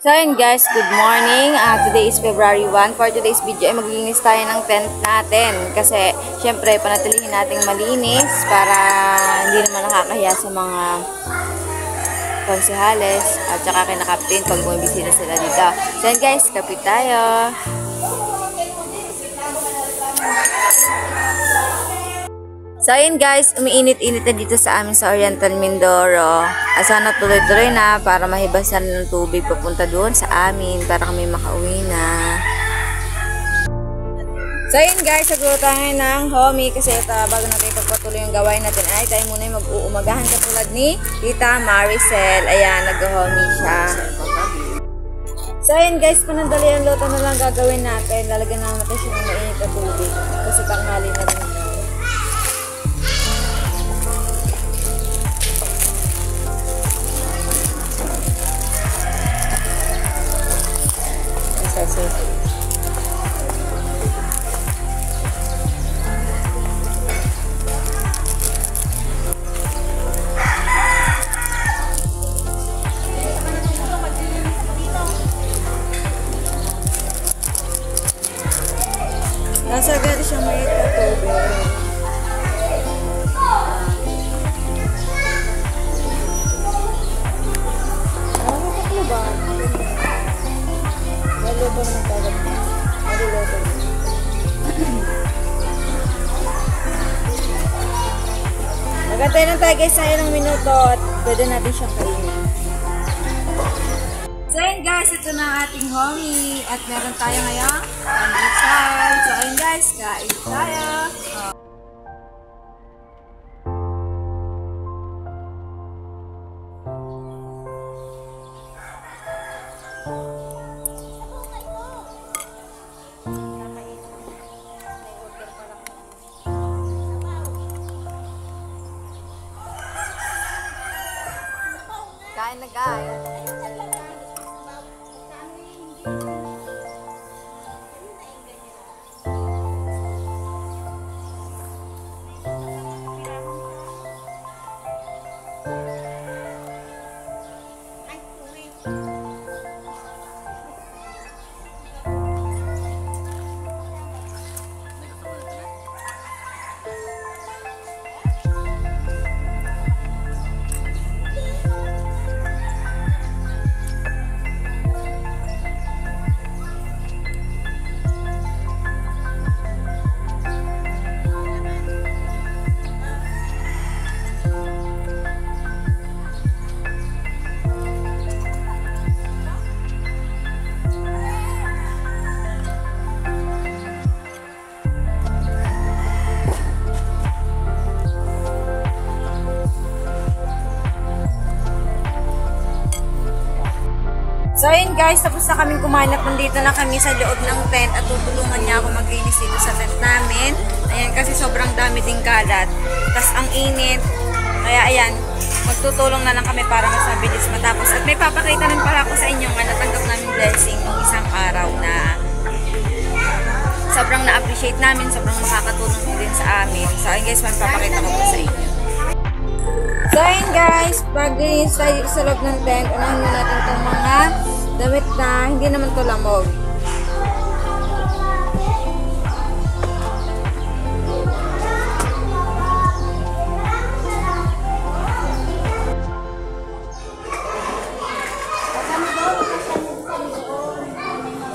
So yun guys, good morning. Today is February 1. For today's video ay maglinis tayo ng tent natin. Kasi syempre panatilihin nating malinis para hindi naman nakakahiya sa mga konsehales at saka kay na captain pag bumibisita sila dito. So yun guys, kapit tayo. So ayun guys, umiinit-init na dito sa amin sa Oriental Mindoro. Sana tuloy-tuloy na para mahibasan ng tubig papunta doon sa amin para kami makauwi na. So ayun guys, saguro tayo ng homie kasi bago natin ipagpatuloy yung gawain natin ay tayo muna yung mag-uumagahan katulad ni Tita Maricel. Ayan, nag-homie siya. So ayun guys, panandali ang luto na lang gagawin natin. Lalagyan na natin siya ng mainit na tubig kasi tanghali na rin. Nasa gari siyang may tubig. Nakakaklo ba? Malubang na tagad. Malulobang. Magantay lang tayo guys sa ilang minuto at pwede natin siyang kainin. So ayun guys, ito na ang ating homie at meron tayo ngayong pandesal. So ayun guys, kain tayo. Kain na guys. So ayun guys, tapos na kaming kumain at nandito na kami sa loob ng tent at tutulungan niya ako maglinis dito sa tent namin. Ayan, kasi sobrang dami ding kalat. Tapos ang init. Kaya ayan, magtutulong na lang kami para mas mabilis matapos. At may papakita rin pala ako sa inyo nga natanggap namin blessing nung isang araw na sobrang na-appreciate namin, sobrang makakatulong din sa amin. So ayun guys, may papakita ko po sa inyo. So ayun guys, pag linis tayo sa loob ng tent, unahin mo natin itong mga damit na hindi naman to lamog.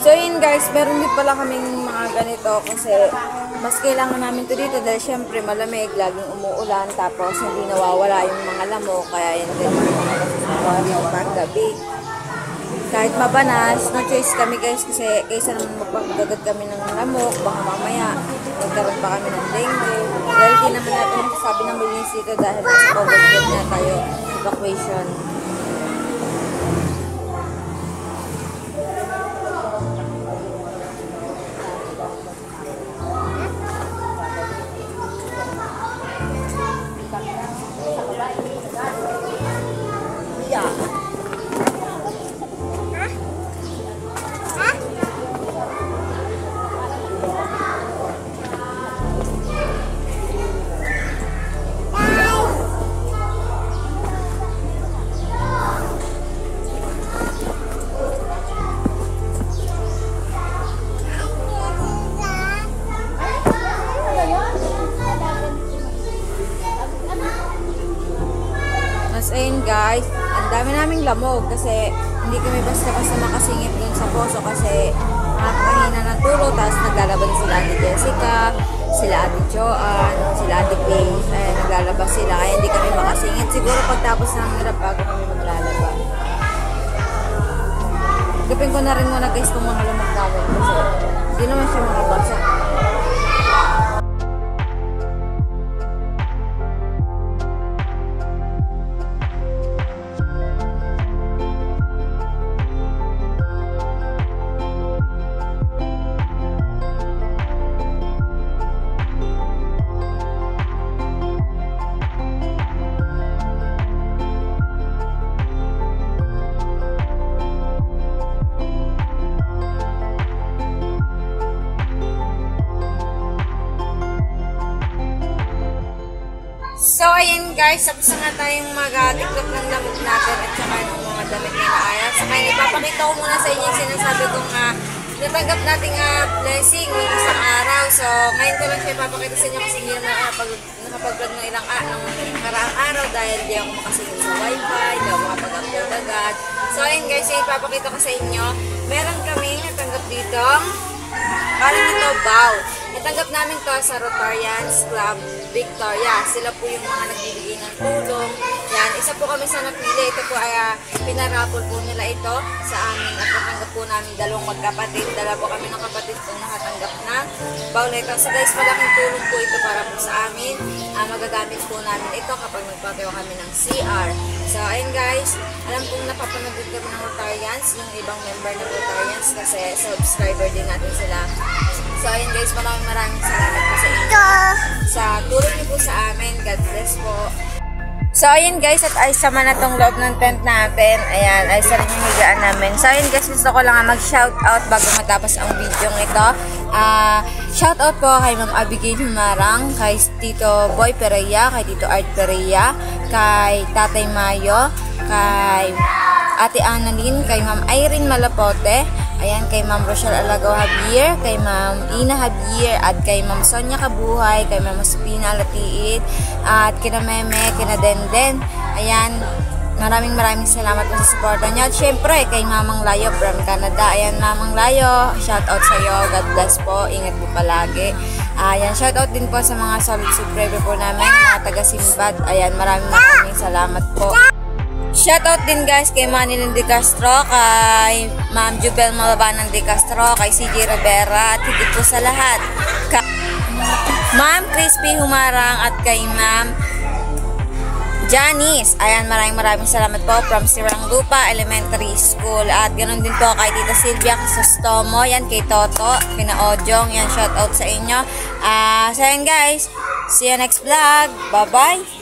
So yun guys, meron din pala kaming mga ganito kasi mas kailangan namin to dito dahil syempre malamig, laging umuulan tapos hindi nawawala yung mga lamok kaya yun din yung paggabi. Kahit mabanas, no choice kami guys kasi kaysa naman magpagagad kami ng lamok, baka mamaya magkaroon pa kami ng dengue. Dahil di naman natin masasabi ng malinis dito dahil nasa COVID na tayo, evacuation. lamog kasi hindi kami basta-basta makasingit dun sa poso kasi nakakahina ng tulo. Tapos naglalaban sila Ate Jessica, sila Ate Joanne, sila Ate Paige. Naglalabas sila kaya hindi kami makasingit. Siguro pagtapos ng hirap bago kami maglalaban. Gapin ko na rin muna guys kung mga lamog namin kasi hindi naman siya makabasa. So, ayan guys, tapos na nga tayong mag-tiklop ng lamok natin at saka ng mga damit na inaayos. Saka ipapakita ko muna sa inyo yung sinasabi kong natanggap natin blessing ng isang araw. So, ngayon ko lang siya ipapakita sa inyo kasi hindi na nakapag-vlog ng ilang karaang araw dahil di ako makasingin sa wifi, di ako makapag-upload agad. So, ayan guys, ipapakita ko sa inyo. Meron kaming natanggap dito. Parang ito, bow. Natanggap namin to sa Rotarians Club Victoria. Sila po yung mga nagbibigay ng tulong. Yan, isa po kami sa napili. Ito po ay pinarapol po nila ito sa amin. At natanggap po namin dalawang magkapatid. Dala po kami ng kapatid kung nakatanggap na bowl na ito. So guys, malaking tulong po ito para po sa amin. Magagamit po namin ito kapag nagpatayo kami ng CR. So ayun guys, alam kong napapanood kami ng Rotarians, yung ibang member ng Rotarians kasi subscriber din natin sila. So ayun guys, maraming salamat po sa inyo sa tulong niyo po sa amin. God bless po. So ayun guys, at ayos naman na tong loob ng tent natin. Ayan, ayos na rin yung higaan namin. So ayun guys, gusto ko lang mag-shoutout bago matapos ang video ito. Shoutout po kay Ma'am Abigail Humarang, kay Tito Boy Pereya, kay Tito Art Pereya, kay Tatay Mayo, kay Ate Annalyn, kay Ma'am Irene Malapote, ayan, kay Ma'am Rochelle Alagaw Javier, kay Ma'am Ina Javier, at kay Ma'am Sonia Kabuhay, kay Ma'am Spina Latiit, at kina Meme, kina Denden. Ayan, maraming salamat po sa suporta niyo. At syempre, kay Mamang Layo from Canada. Ayan, Mamang Layo, shoutout sa iyo. God bless po. Ingat po palagi. Ayan, shoutout din po sa mga solid subscriber po namin, mga taga-Simbad. Ayan, maraming salamat po. Shoutout din guys kay Manilyn De Castro, kay Ma'am Jubel Malabanan De Castro, kay CJ Rivera, at higit po sa lahat Ma'am Crispy Humarang at kay Ma'am Janice. Ayan, maraming salamat po from Siranglupa Elementary School. At ganoon din po kay Tita Silvia Crisostomo, yan kay Toto, kina Ojong, yan shoutout sa inyo. So yan guys, see you next vlog. Bye bye.